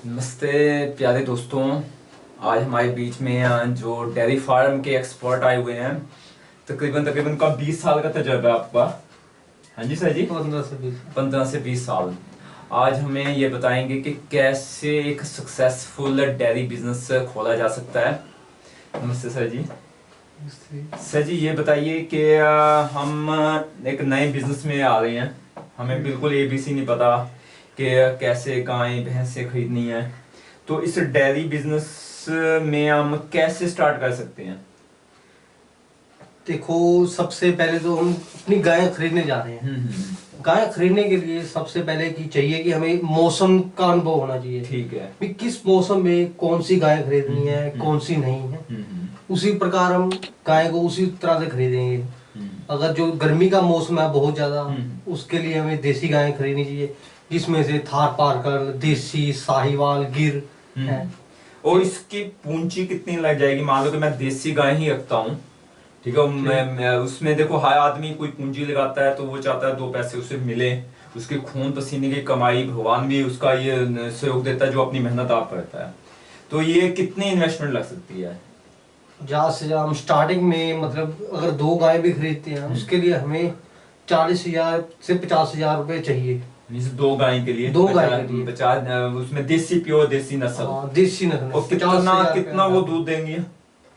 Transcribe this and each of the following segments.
नमस्ते प्यारे दोस्तों। आज हमारे बीच में जो डेयरी फार्म के एक्सपर्ट आए हुए हैं। तकरीबन तकरीबन का 20 साल का तजर्बा है आपका। हाँ जी सर जी। 15 से 20 साल। आज हमें ये बताएंगे कि कैसे एक सक्सेसफुल डेयरी बिजनेस खोला जा सकता है। नमस्ते सर जी। सर जी ये बताइए कि हम एक नए बिजनेस में आ रहे हैं। हमें बिल्कुल एबीसी नहीं पता कि कैसे गायें भैंसें खरीदनी है। तो इस डेयरी बिजनेस में हम कैसे स्टार्ट कर सकते हैं? देखो, सबसे पहले तो हम अपनी गाय खरीदने जा रहे हैं। गाय खरीदने के लिए सबसे पहले की चाहिए कि हमें मौसम का अनुभव होना चाहिए। ठीक है। कि किस मौसम में कौन सी गाय खरीदनी है, कौन सी नहीं है। उसी प्रकार हम गाय को उसी तरह से खरीदेंगे। अगर जो गर्मी का मौसम है बहुत ज्यादा, उसके लिए हमें देसी गाय खरीदनी चाहिए, जिसमें से थार पारकर, देसी, साहिवाल, गिर है। और इसकी पूंजी कितनी लग जाएगी? मान लो कि मैं देसी गाय ही रखता हूँ, ठीक है। मैं उसमें देखो, हर आदमी कोई पूंजी लगाता है तो वो चाहता है दो पैसे उसे मिले। उसके खून पसीने की कमाई, भगवान भी उसका ये सहयोग देता है जो अपनी मेहनत आप करता है। तो ये कितनी इन्वेस्टमेंट लग सकती है? ज्यादा से ज्यादा हम स्टार्टिंग में, मतलब अगर दो गाय भी खरीदते हैं उसके लिए हमें 40,000 से 50,000 रुपए चाहिए। दो गाय के लिए? दो गाय के लिए 50, उसमें देसी, प्योर देसी नस्ल। देसी नस्ल। और कितना वो दूध देंगी?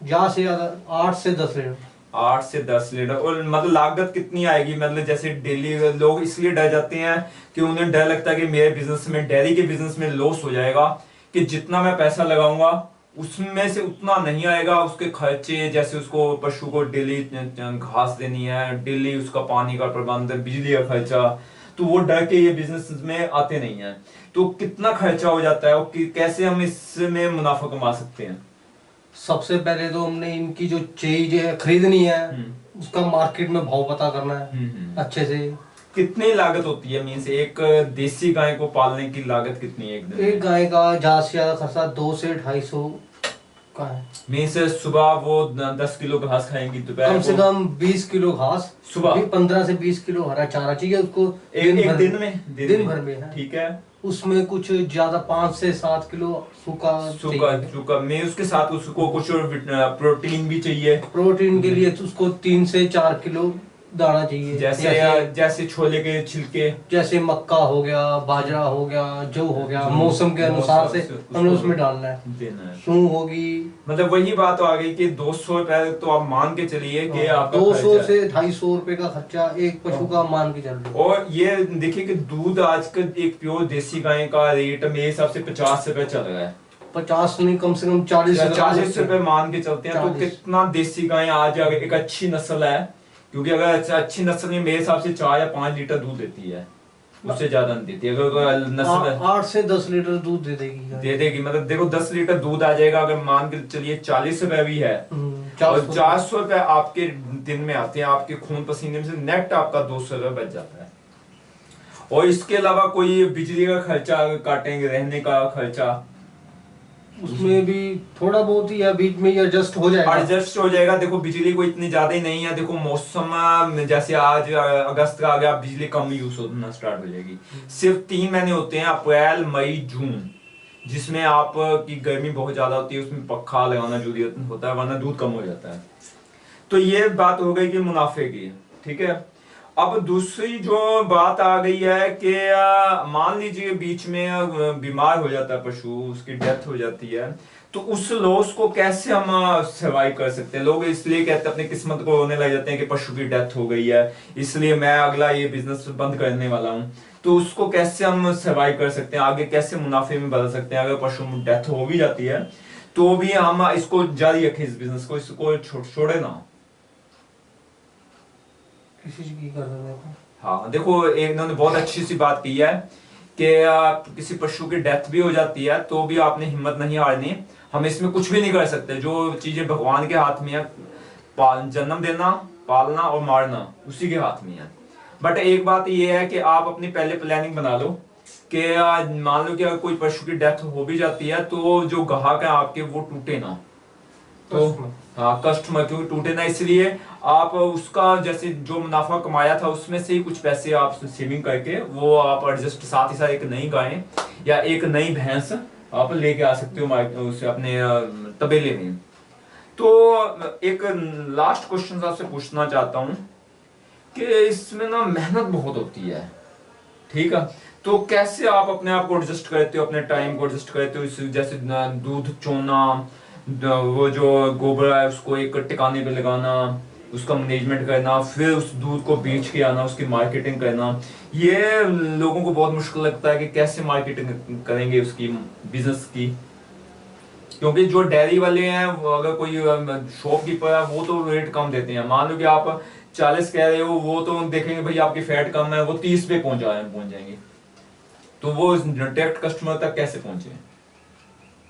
ज्यादा से ज्यादा 8 से 10 लीटर। 8 से 10 लीटर। और मतलब लागत कितनी आएगी? मतलब जैसे डेली लोग इसलिए डर जाते हैं कि उन्हें डर लगता है कि मेरे बिजनेस में, डेयरी के बिजनेस में लॉस हो जाएगा, कि जितना मैं पैसा लगाऊंगा उसमें से उतना नहीं आएगा। उसके खर्चे, जैसे उसको पशु को डेली घास देनी है, डेली उसका पानी का प्रबंध, बिजली का खर्चा, तो वो डर के ये बिजनेस में आते नहीं है। तो कितना खर्चा हो जाता है और कैसे हम इसमें मुनाफा कमा सकते हैं? सबसे पहले तो हमने इनकी जो चीज है खरीदनी है, उसका मार्केट में भाव पता करना है अच्छे से। कितनी लागत होती है? मीन्स एक देसी गाय को पालने की लागत कितनी है एक दिन? एक गाय का ज्यादा से ज्यादा खर्चा 200 से 250 का है। मीन्स सुबह वो 10 किलो घास खाएंगी, दोपहर कम से कम 20 किलो घास, सुबह 15 से 20 किलो हरा चारा चाहिए उसको। एक दिन में? दिन भर में, ठीक है। उसमें कुछ ज्यादा 5 से 7 किलो सूखा सूखा में उसके साथ उसको कुछ प्रोटीन भी चाहिए। प्रोटीन के लिए उसको 3 से 4 किलो दाना चाहिए। जैसे छोले के छिलके, जैसे मक्का हो गया, बाजरा हो गया, जौ हो गया, मौसम के अनुसार से हमने उसमें डालना है। देना है। सूंग होगी। मतलब वही बात आ गई कि 200 रुपए तो आप मान के चलिए कि आपका 200 से 250 रुपए का खर्चा एक पशु का मान के चल रहा है। और ये देखिए कि दूध आजकल एक प्योर देसी गाय का रेट मेरे हिसाब से 50 रुपए चल रहा है। 50 नहीं, कम से कम 40 रुपए मान के चलते हैं। तो कितना देसी गाय आज एक अच्छी नस्ल है, क्योंकि अगर अच्छी नस्ल में मेरे हिसाब से 4 या 5 लीटर दूध देती है, उससे ज्यादा नहीं देती। अगर नस्ल 8 से 10 लीटर दूध दे देगी। मतलब देखो 10 लीटर दूध आ जाएगा। अगर मान के चलिए 40 रुपए भी है और 400 रुपए आपके दिन में आते हैं, आपके खून पसीने में से नेट आपका 200 रुपए बच जाता है। और इसके अलावा कोई बिजली का खर्चा काटेंगे, रहने का खर्चा, उसमें भी थोड़ा बहुत ही बीच में एडजस्ट हो जाएगा। देखो बिजली को इतनी ज्यादा ही नहीं है। देखो मौसम जैसे आज अगस्त का आ गया, बिजली कम यूज होना स्टार्ट हो जाएगी। सिर्फ 3 महीने होते हैं, अप्रैल मई जून, जिसमें आपकी गर्मी बहुत ज्यादा होती है, उसमें पक्का लगाना जरूरी होता है, वरना दूध कम हो जाता है। तो ये बात हो गई कि मुनाफे की, ठीक है। अब दूसरी जो बात आ गई है कि मान लीजिए बीच में बीमार हो जाता है पशु, उसकी डेथ हो जाती है, तो उस लॉस को कैसे हम सर्वाइव कर सकते हैं? लोग इसलिए कहते हैं, अपनी किस्मत को रोने लग जाते हैं कि पशु की डेथ हो गई है, इसलिए मैं अगला ये बिजनेस बंद करने वाला हूँ। तो उसको कैसे हम सर्वाइव कर सकते हैं, आगे कैसे मुनाफे में बदल सकते हैं? अगर पशु डेथ हो भी जाती है तो भी हम इसको जारी रखें, इस बिजनेस को, इसको छोड़े ना। हाँ देखो, इन्होंने बहुत अच्छी सी बात की है कि किसी पशु की डेथ भी हो जाती है तो भी आपने हिम्मत नहीं हारनी। हम इसमें कुछ भी नहीं कर सकते, जो चीजें भगवान के हाथ में है, जन्म देना, पालना और मारना उसी के हाथ में है। बट एक बात ये है कि आप अपनी पहले प्लानिंग बना लो कि मान लो कि अगर कोई पशु की डेथ हो भी जाती है तो जो ग्राहक है आपके वो टूटे ना। तो हाँ, कस्टमर क्यों टूटे ना, इसलिए आप उसका जैसे जो मुनाफा कमाया था उसमें से ही कुछ पैसे आप सेविंग करके वो आप एडजस्ट, साथ ही साथ एक नई गाय या एक नई भैंस आप लेके आ सकते हो उसे अपने तबेले में। तो एक लास्ट क्वेश्चन आपसे पूछना चाहता हूँ कि इसमें ना मेहनत बहुत होती है, ठीक है, तो कैसे आप अपने आप को एडजस्ट करते हो, अपने टाइम को एडजस्ट करते हो? जैसे दूध चोना, वो जो गोबर है उसको एक टिकाने पे लगाना, उसका मैनेजमेंट करना, फिर उस दूध को बेच के आना, उसकी मार्केटिंग करना, ये लोगों को बहुत मुश्किल लगता है कि कैसे मार्केटिंग करेंगे उसकी, बिजनेस की। क्योंकि जो डेयरी वाले हैं वो, अगर कोई शॉपकीपर है वो तो रेट कम देते हैं। मान लो कि आप 40 कह रहे हो, वो तो देखेंगे भाई आपकी फैट कम है, वो 30 पे पहुंच जाएंगे। तो वो डायरेक्ट कस्टमर तक कैसे पहुंचे?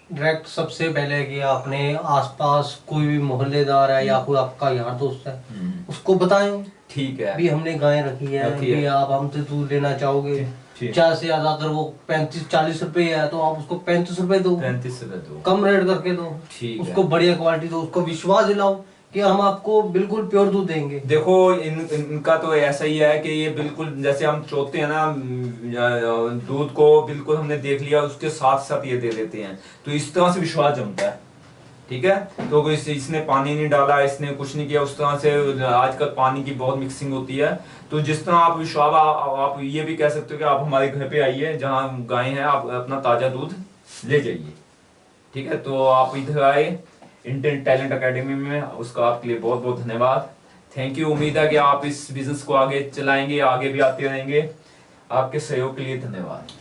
डायरेक्ट सबसे पहले कि आपने आसपास कोई भी मोहल्लेदार है या कोई आपका यार दोस्त है, उसको बताएं, ठीक है, भी हमने गाय रखी है, भी आप हमसे दूध लेना चाहोगे, ज्यादा से ज्यादा अगर वो 35-40 रुपए है तो आप उसको 35 रुपए दो, 35 रुपए दो, कम रेट करके दो, उसको बढ़िया क्वालिटी दो, उसको विश्वास दिलाओ कि हम आपको बिल्कुल प्योर दूध देंगे। देखो इनका तो ऐसा ही है कि ये बिल्कुल जैसे हम चोते हैं ना दूध को, बिल्कुल हमने देख लिया उसके साथ साथ ये दे देते हैं, तो इस तरह से विश्वास जमता है, ठीक है। तो कोई इसने पानी नहीं डाला, इसने कुछ नहीं किया, उस तरह से आजकल पानी की बहुत मिक्सिंग होती है। तो जिस तरह आप विश्वास, आप ये भी कह सकते हो कि आप हमारे घर पे आइए जहाँ गाय है, आप अपना ताजा दूध ले जाइए, ठीक है। तो आप इधर आए इंडियन टैलेंट एकेडमी में, उसका आपके लिए बहुत बहुत धन्यवाद, थैंक यू। उम्मीद है कि आप इस बिजनेस को आगे चलाएंगे, आगे भी आते रहेंगे। आपके सहयोग के लिए धन्यवाद।